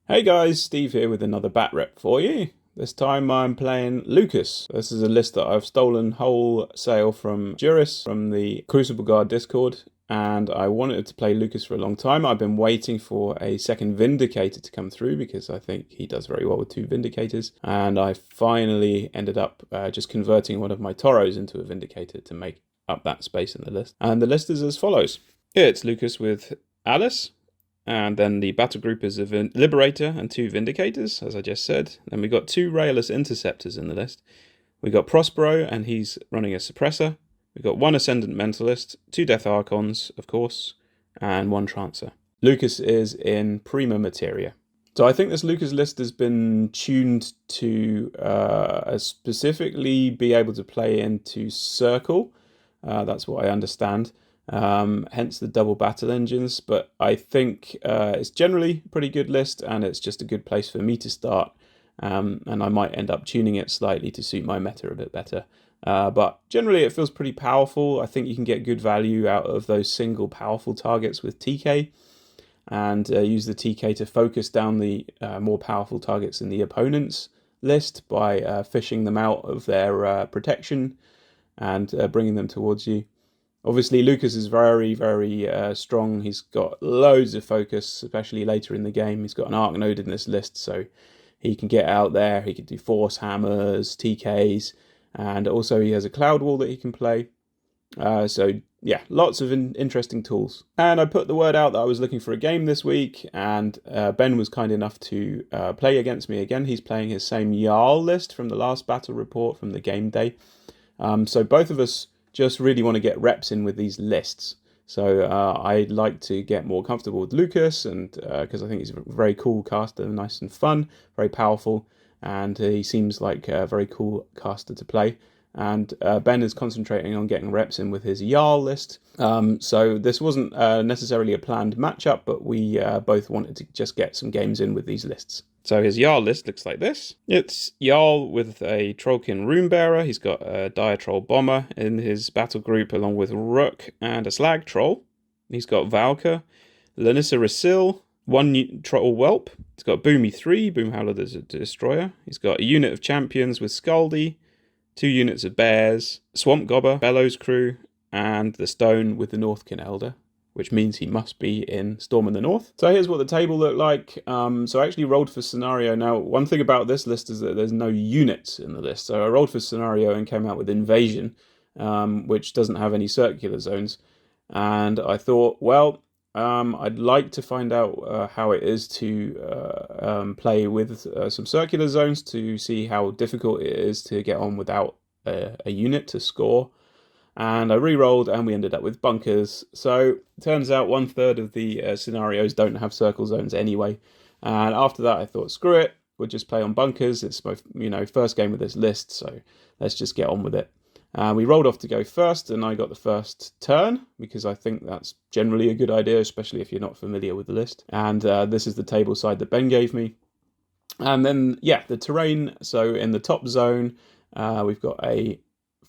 Hey guys, Steve here with another bat rep for you. This time I'm playing LUKAS. This is a list that I've stolen wholesale from Juris, from the Crucible Guard Discord, and I wanted to play LUKAS for a long time. I've been waiting for a second Vindicator to come through because I think he does very well with two Vindicators, and I finally ended up just converting one of my Toros into a Vindicator to make up that space in the list. And the list is as follows. Here it's LUKAS with Alice. And then the battle group is a Liberator and two Vindicators, as I just said. Then we've got two Rayless Interceptors in the list. We've got Prospero, and he's running a Suppressor. We've got one Ascendant Mentalist, two Death Archons, of course, and one Trancer. LUKAS is in Prima Materia. So I think this LUKAS list has been tuned to specifically be able to play into Circle. That's what I understand. Hence the double battle engines, but I think it's generally a pretty good list, and it's just a good place for me to start, and I might end up tuning it slightly to suit my meta a bit better, but generally it feels pretty powerful. I think you can get good value out of those single powerful targets with TK, and use the TK to focus down the more powerful targets in the opponent's list by fishing them out of their protection and bringing them towards you. Obviously, LUKAS is very, very strong. He's got loads of focus, especially later in the game. He's got an Arc Node in this list, so he can get out there. He can do Force Hammers, TKs, and also he has a Cloud Wall that he can play. So, yeah, lots of interesting tools. And I put the word out that I was looking for a game this week, and Ben was kind enough to play against me again. He's playing his same JARL list from the last battle report from the game day. So both of us just really want to get reps in with these lists. So I'd like to get more comfortable with LUKAS, and because I think he's a very cool caster, nice and fun, very powerful, and he seems like a very cool caster to play. And Ben is concentrating on getting reps in with his JARL list. So this wasn't necessarily a planned matchup, but we both wanted to just get some games in with these lists. So his JARL list looks like this. It's JARL with a Trollkin Runebearer. He's got a Dire Troll Bomber in his battle group, along with Rook and a Slag Troll. He's got Valka, Lanissa Rasil, one Troll Whelp. He's got Boomy 3, Boom Howler the Destroyer. He's got a unit of Champions with Scaldy, two units of Bears, Swamp Gobber, Bellows Crew, and the Stone with the Northkin Elder, which means he must be in Storm in the North. So here's what the table looked like. So I actually rolled for Scenario. Now, one thing about this list is that there's no units in the list. So I rolled for Scenario and came out with Invasion, which doesn't have any circular zones. And I thought, well, I'd like to find out how it is to play with some circular zones to see how difficult it is to get on without a unit to score. And I re-rolled, and we ended up with bunkers. So it turns out 1/3 of the scenarios don't have circle zones anyway. And after that, I thought, screw it, we'll just play on bunkers. It's my first game with this list, so let's just get on with it. We rolled off to go first, and I got the first turn because I think that's generally a good idea, especially if you're not familiar with the list. And this is the table side that Ben gave me. And then, yeah, the terrain. So in the top zone, we've got a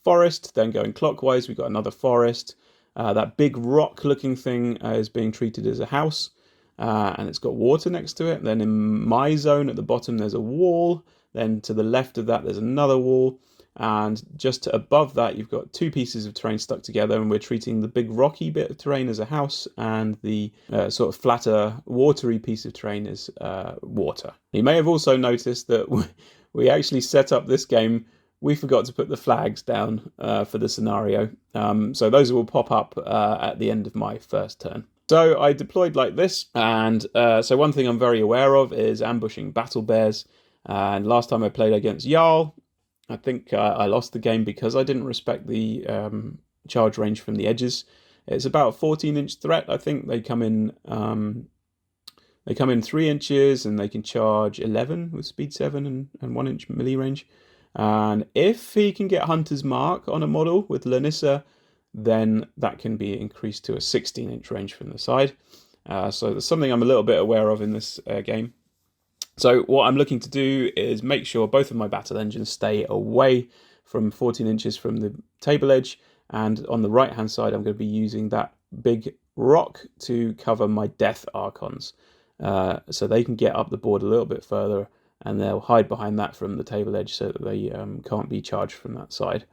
forest, then going clockwise we've got another forest. That big rock looking thing is being treated as a house, and it's got water next to it. Then in my zone at the bottom there's a wall, then to the left of that there's another wall, and just above that you've got two pieces of terrain stuck together, and we're treating the big rocky bit of terrain as a house, and the sort of flatter watery piece of terrain is water. You may have also noticed that we actually set up this game. We forgot to put the flags down for the scenario, so those will pop up at the end of my first turn. So I deployed like this, and so one thing I'm very aware of is ambushing battle bears. And last time I played against JARL, I think I lost the game because I didn't respect the charge range from the edges. It's about a 14-inch threat. I think they come in 3 inches, and they can charge 11 with speed 7 and 1-inch melee range. And if he can get Hunter's Mark on a model with Lanissa, then that can be increased to a 16-inch range from the side. So there's something I'm a little bit aware of in this game. So what I'm looking to do is make sure both of my battle engines stay away from 14 inches from the table edge. And on the right-hand side, I'm going to be using that big rock to cover my Death Archons. so they can get up the board a little bit further, and they'll hide behind that from the table edge so that they can't be charged from that side.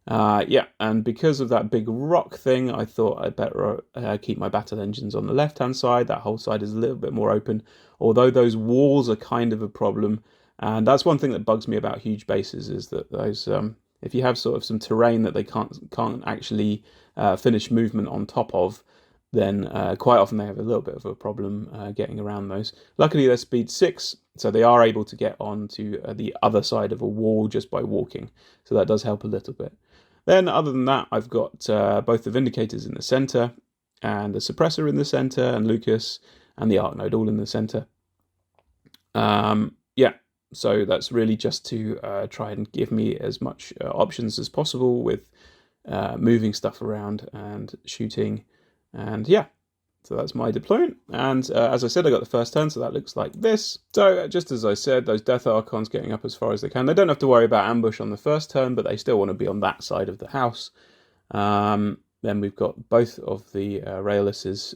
Yeah, and because of that big rock thing, I thought I'd better keep my battle engines on the left-hand side. That whole side is a little bit more open, although those walls are kind of a problem. And that's one thing that bugs me about huge bases, is that those if you have sort of some terrain that they can't actually finish movement on top of, then quite often they have a little bit of a problem getting around those. Luckily, they're speed 6, so they are able to get onto the other side of a wall just by walking. So that does help a little bit. Then, other than that, I've got both the Vindicators in the center, and the Suppressor in the center, and LUKAS, and the Arc Node all in the center. Yeah, so that's really just to try and give me as much options as possible with moving stuff around and shooting. And yeah, so that's my deployment. And as I said, I got the first turn, so that looks like this. So just as I said, those Death Archons getting up as far as they can. They don't have to worry about ambush on the first turn, but they still want to be on that side of the house. Then we've got both of the Raelises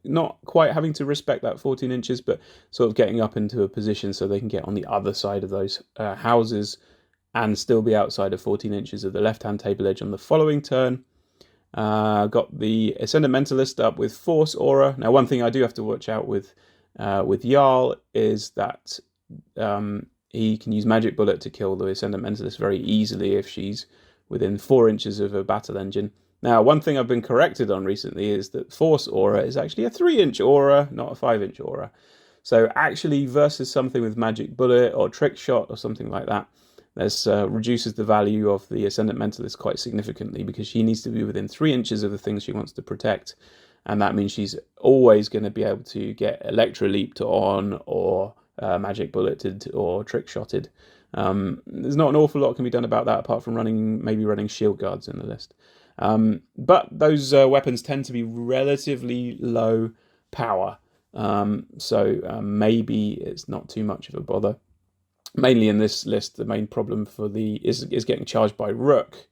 not quite having to respect that 14 inches, but sort of getting up into a position so they can get on the other side of those houses and still be outside of 14 inches of the left-hand table edge on the following turn. Got the Ascendant Mentalist up with Force Aura. Now, one thing I do have to watch out with JARL is that he can use Magic Bullet to kill the Ascendant Mentalist very easily if she's within 4 inches of a battle engine. Now, one thing I've been corrected on recently is that Force Aura is actually a 3-inch aura, not a 5-inch aura. So actually, versus something with Magic Bullet or Trick Shot or something like that, this reduces the value of the Ascendant Mentalist quite significantly, because she needs to be within 3 inches of the things she wants to protect. And that means she's always going to be able to get Electro Leaped on, or Magic Bulleted, or Trick Shotted. There's not an awful lot can be done about that, apart from maybe running Shield Guards in the list. But those weapons tend to be relatively low power. So maybe it's not too much of a bother. Mainly in this list, the main problem for is getting charged by Rook,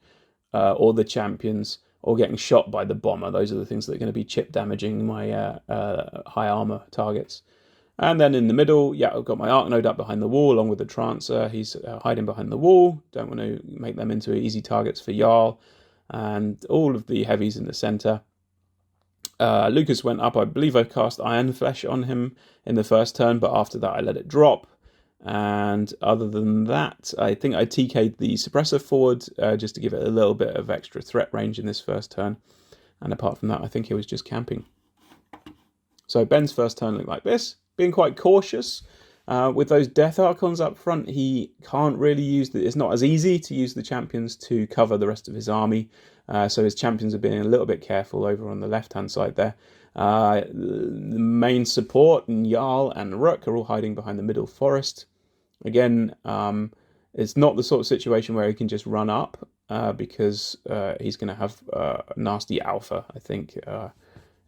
or the champions, or getting shot by the bomber. Those are the things that are going to be chip damaging my high armor targets. And then in the middle, yeah, I've got my Arc Node up behind the wall along with the Trancer. He's hiding behind the wall. Don't want to make them into easy targets for JARL. And all of the heavies in the center. LUKAS went up. I believe I cast Iron Flesh on him in the first turn, but after that I let it drop. And other than that, I think I TK'd the Suppressor forward just to give it a little bit of extra threat range in this first turn. And apart from that, I think he was just camping. So Ben's first turn looked like this, being quite cautious. With those Death Archons up front, he can't really use it's not as easy to use the champions to cover the rest of his army. So his champions are being a little bit careful over on the left-hand side there. The main support, JARL and Rook, are all hiding behind the middle forest. Again, it's not the sort of situation where he can just run up, because he's going to have nasty alpha. I think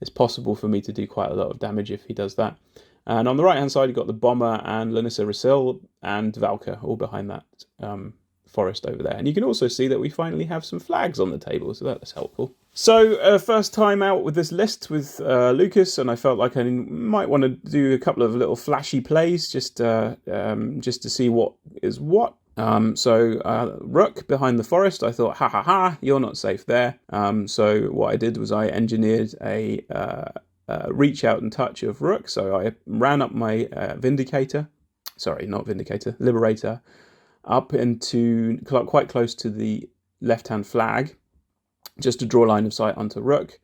it's possible for me to do quite a lot of damage if he does that. And on the right-hand side, you've got the Bomber and Lanissa Rasil and Valka all behind that forest over there. And you can also see that we finally have some flags on the table, so that's helpful. So first time out with this list with LUKAS, and I felt like I might want to do a couple of little flashy plays just to see what is what. So Rook behind the forest, I thought, ha ha ha, you're not safe there. So what I did was I engineered a reach out and touch of Rook. So I ran up my Liberator, up into quite close to the left-hand flag, just to draw line of sight onto Rook.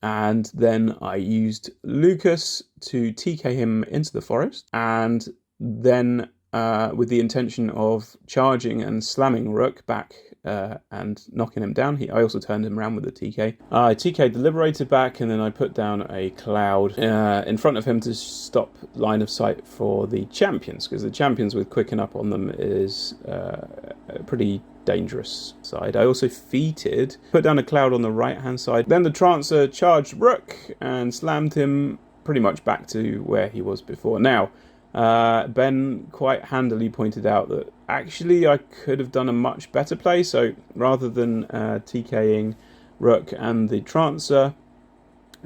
And then I used LUKAS to TK him into the forest, and then with the intention of charging and slamming Rook back and knocking him down. I also turned him around with the TK. I TK'd the Liberator back, and then I put down a cloud in front of him to stop line of sight for the champions, because the champions with Quicken Up on them is a pretty dangerous side. I also put down a cloud on the right hand side. Then the Trancer charged Rook and slammed him pretty much back to where he was before. Now, Ben quite handily pointed out that actually I could have done a much better play. So rather than TKing Rook and the Trancer,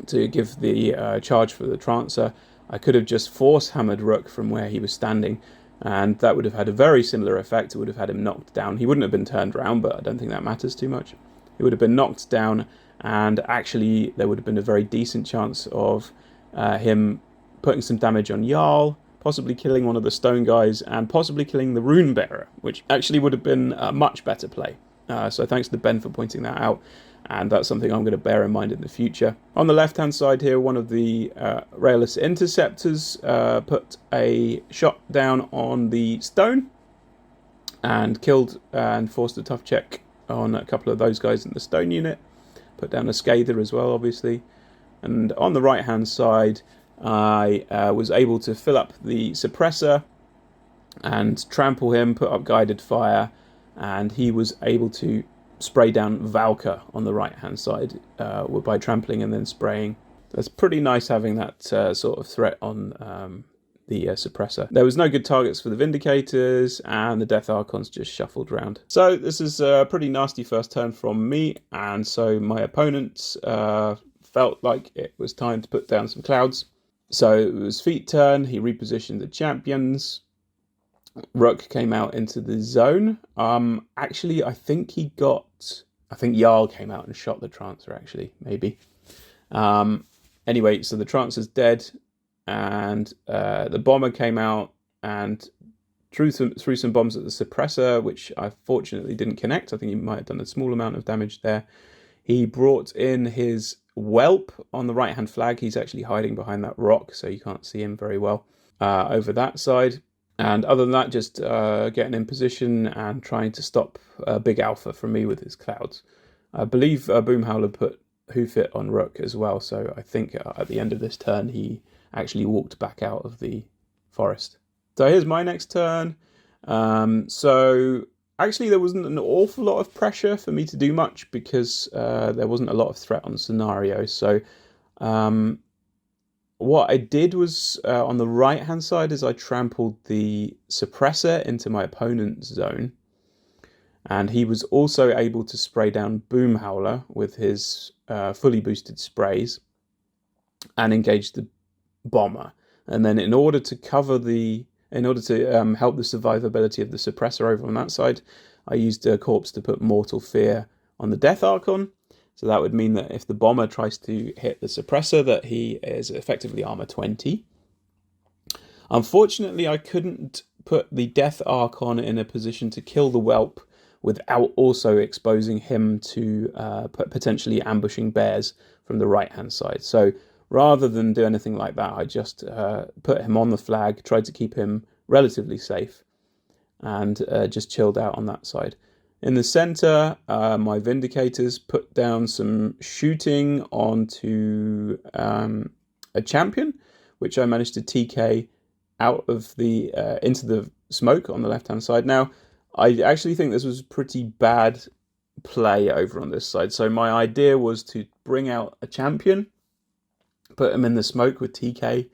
to give the charge for the Trancer, I could have just force hammered Rook from where he was standing, and that would have had a very similar effect. It would have had him knocked down. He wouldn't have been turned around, but I don't think that matters too much. He would have been knocked down, and actually there would have been a very decent chance of him putting some damage on JARL, possibly killing one of the stone guys, and possibly killing the rune bearer, which actually would have been a much better play. So thanks to Ben for pointing that out, and that's something I'm going to bear in mind in the future. On the left-hand side here, one of the Rayless Interceptors put a shot down on the stone and killed and forced a tough check on a couple of those guys in the stone unit. Put down a Scather as well, obviously. And on the right-hand side, I was able to fill up the Suppressor and trample him, put up Guided Fire, and he was able to spray down Valka on the right-hand side by trampling and then spraying. That's pretty nice having that sort of threat on the Suppressor. There was no good targets for the Vindicators, and the Death Archons just shuffled round. So this is a pretty nasty first turn from me, and so my opponent felt like it was time to put down some clouds. So it was feat turn, he repositioned the champions. Rook came out into the zone. Actually, I think JARL came out and shot the Trancer, actually, maybe. Anyway, so the Trancer's dead, and the Bomber came out and threw some bombs at the Suppressor, which I fortunately didn't connect. I think he might have done a small amount of damage there. He brought in his Whelp on the right-hand flag. He's actually hiding behind that rock, so you can't see him very well over that side. And other than that, just getting in position and trying to stop Big Alpha from me with his clouds. I believe Boomhowler put Hoofit on Rook as well, so I think at the end of this turn he actually walked back out of the forest. So here's my next turn. So actually there wasn't an awful lot of pressure for me to do much because there wasn't a lot of threat on the scenario. So what I did was, on the right-hand side, is I trampled the Suppressor into my opponent's zone. And he was also able to spray down Boomhowler with his fully boosted sprays and engage the Bomber. And then in order to help the survivability of the Suppressor over on that side, I used a Corpse to put Mortal Fear on the Death Archon. So that would mean that if the Bomber tries to hit the Suppressor, that he is effectively armor 20. Unfortunately, I couldn't put the Death Archon in a position to kill the Whelp without also exposing him to potentially ambushing bears from the right-hand side. So rather than do anything like that, I just put him on the flag, tried to keep him relatively safe, and just chilled out on that side. In the center, my Vindicators put down some shooting onto a champion, which I managed to TK out of the into the smoke on the left-hand side. Now, I actually think this was pretty bad play over on this side. So my idea was to bring out a champion, put him in the smoke with TK,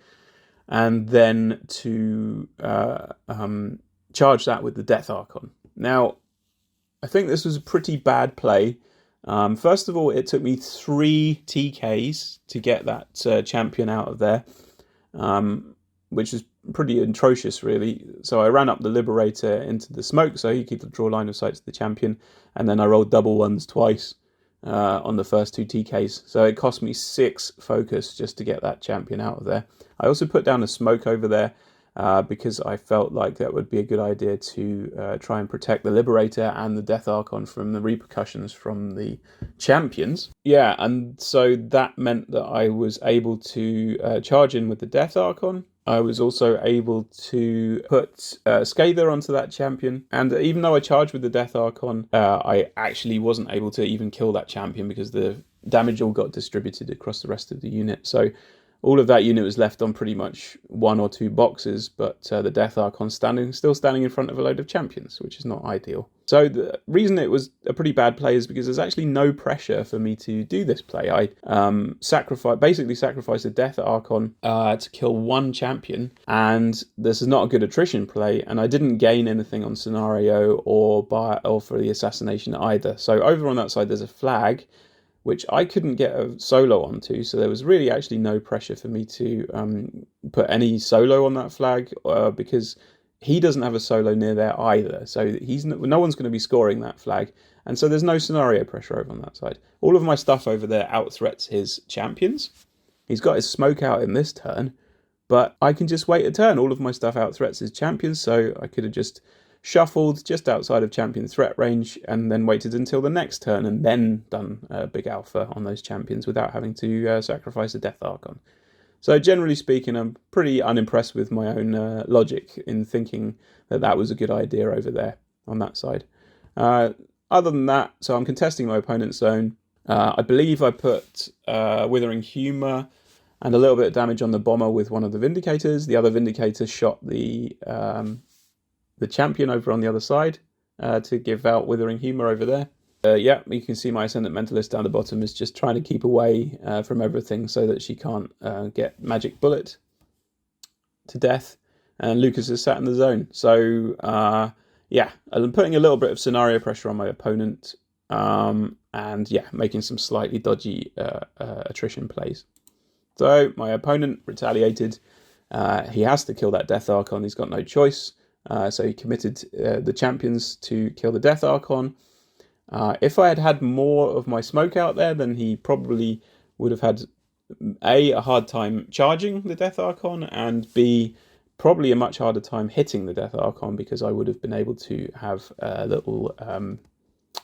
and then to charge that with the Death Archon. Now, I think this was a pretty bad play. First of all, it took me 3 TKs to get that champion out of there, which is pretty atrocious, really. So I ran up the Liberator into the smoke, so you keep the draw line of sight to the champion, and then I rolled double ones twice on the first 2 TKs. So it cost me 6 focus just to get that champion out of there. I also put down a smoke over there, because I felt like that would be a good idea to try and protect the Liberator and the Death Archon from the repercussions from the champions. Yeah, and so that meant that I was able to charge in with the Death Archon. I was also able to put Scather onto that champion, and even though I charged with the Death Archon, I actually wasn't able to even kill that champion because the damage all got distributed across the rest of the unit. So all of that unit was left on pretty much 1 or 2 boxes, but the Death Archon still standing in front of a load of champions, which is not ideal. So the reason it was a pretty bad play is because there's actually no pressure for me to do this play. I basically sacrificed the Death Archon to kill 1 champion, and this is not a good attrition play, and I didn't gain anything on scenario or for the assassination either. So over on that side there's a flag, which I couldn't get a solo onto, so there was really actually no pressure for me to put any solo on that flag, because he doesn't have a solo near there either, so no one's going to be scoring that flag, and so there's no scenario pressure over on that side. All of my stuff over there out-threats his champions. He's got his smoke out in this turn, but I can just wait a turn. All of my stuff out-threats his champions, so I could have just shuffled just outside of champion threat range and then waited until the next turn and then done big alpha on those champions without having to sacrifice a Death Archon. So generally speaking, I'm pretty unimpressed with my own logic in thinking that that was a good idea over there on that side. Other than that, so I'm contesting my opponent's zone. I believe I put Withering Humour and a little bit of damage on the bomber with one of the Vindicators. The other Vindicator shot the champion over on the other side to give out Withering Humour over there. Yeah, you can see my Ascendant Mentalist down the bottom is just trying to keep away from everything so that she can't get Magic Bullet to death. And Lukas is sat in the zone. So, yeah, I'm putting a little bit of scenario pressure on my opponent. And, yeah, making some slightly dodgy attrition plays. So, my opponent retaliated. He has to kill that Death Archon. He's got no choice. So he committed the champions to kill the Death Archon. If I had had more of my smoke out there, then he probably would have had a hard time charging the Death Archon, and B, probably a much harder time hitting the Death Archon, because I would have been able to have a little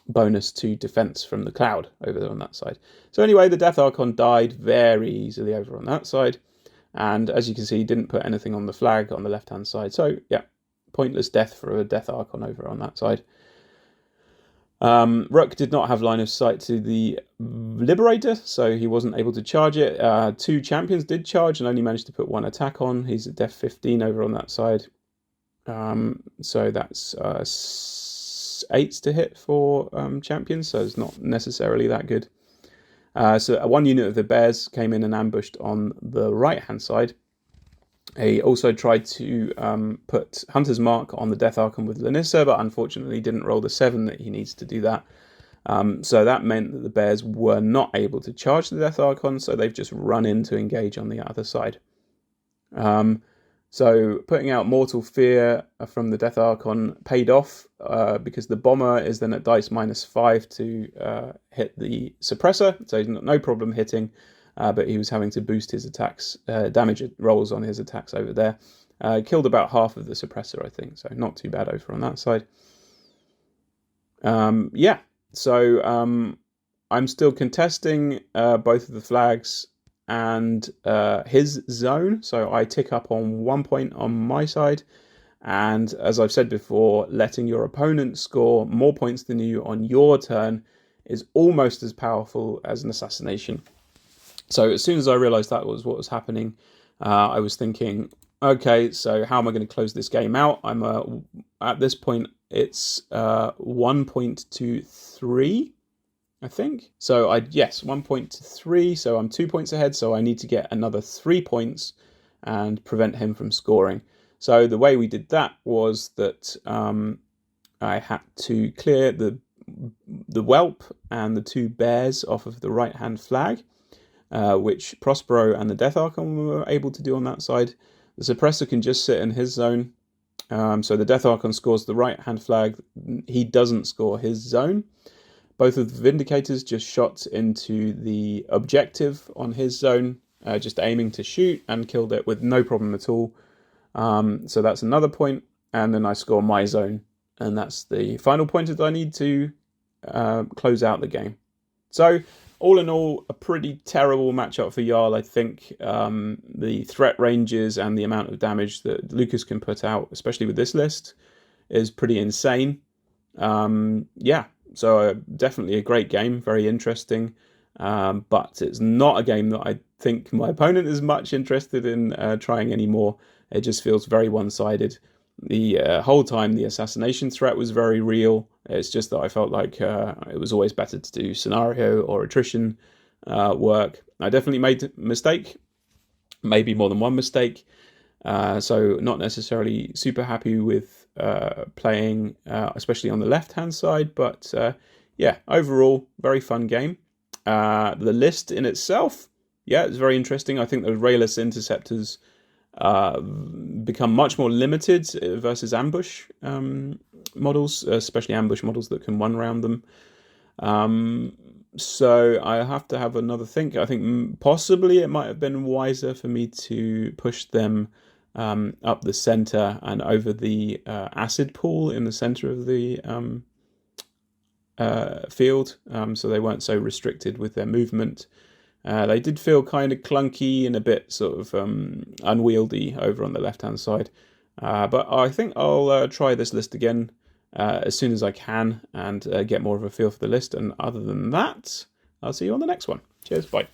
bonus to defense from the cloud over there on that side. So anyway, the Death Archon died very easily over on that side, and as you can see, he didn't put anything on the flag on the left-hand side. So yeah, pointless death for a Death Archon over on that side. Rook did not have line of sight to the Liberator, so he wasn't able to charge it. Two champions did charge and only managed to put one attack on. He's at def 15 over on that side. So that's 8s to hit for champions, so it's not necessarily that good. So one unit of the bears came in and ambushed on the right-hand side. He also tried to put Hunter's Mark on the Death Archon with Lanissa, but unfortunately didn't roll the 7 that he needs to do that. So that meant that the bears were not able to charge the Death Archon, so they've just run in to engage on the other side. So putting out Mortal Fear from the Death Archon paid off, because the bomber is then at dice -5 to hit the suppressor, so he's no problem hitting. But he was having to boost his attacks, damage rolls on his attacks over there. Killed about half of the suppressor, I think, so not too bad over on that side. Yeah, so I'm still contesting both of the flags and his zone, so I tick up on 1 point on my side. And as I've said before, letting your opponent score more points than you on your turn is almost as powerful as an assassination. So as soon as I realised that was what was happening, I was thinking, okay, so how am I going to close this game out? I'm at this point, it's 1 point to 3, I think. So 1 point to 3, so I'm 2 points ahead, so I need to get another 3 points and prevent him from scoring. So the way we did that was that I had to clear the whelp and the 2 bears off of the right-hand flag, which Prospero and the Death Archon were able to do on that side. The suppressor can just sit in his zone. So the Death Archon scores the right-hand flag. He doesn't score his zone. Both of the Vindicators just shot into the objective on his zone, just aiming to shoot, and killed it with no problem at all. So that's another point. And then I score my zone. And that's the final point that I need to close out the game. So all in all, a pretty terrible matchup for JARL, I think. The threat ranges and the amount of damage that LUKAS can put out, especially with this list, is pretty insane. Yeah, so definitely a great game, very interesting. But it's not a game that I think my opponent is much interested in trying anymore. It just feels very one-sided. The whole time the assassination threat was very real. It's just that I felt like it was always better to do scenario or attrition work. I definitely made a mistake, maybe more than one mistake. So not necessarily super happy with playing, especially on the left-hand side. But yeah, overall, very fun game. The list in itself, yeah, it's very interesting. I think those rayless interceptors become much more limited versus ambush models, especially ambush models that can one round them. So I have to have another think. I think possibly it might have been wiser for me to push them up the center and over the acid pool in the center of the field, so they weren't so restricted with their movement. They did feel kind of clunky and a bit sort of unwieldy over on the left-hand side. But I think I'll try this list again as soon as I can and get more of a feel for the list. And other than that, I'll see you on the next one. Cheers, bye.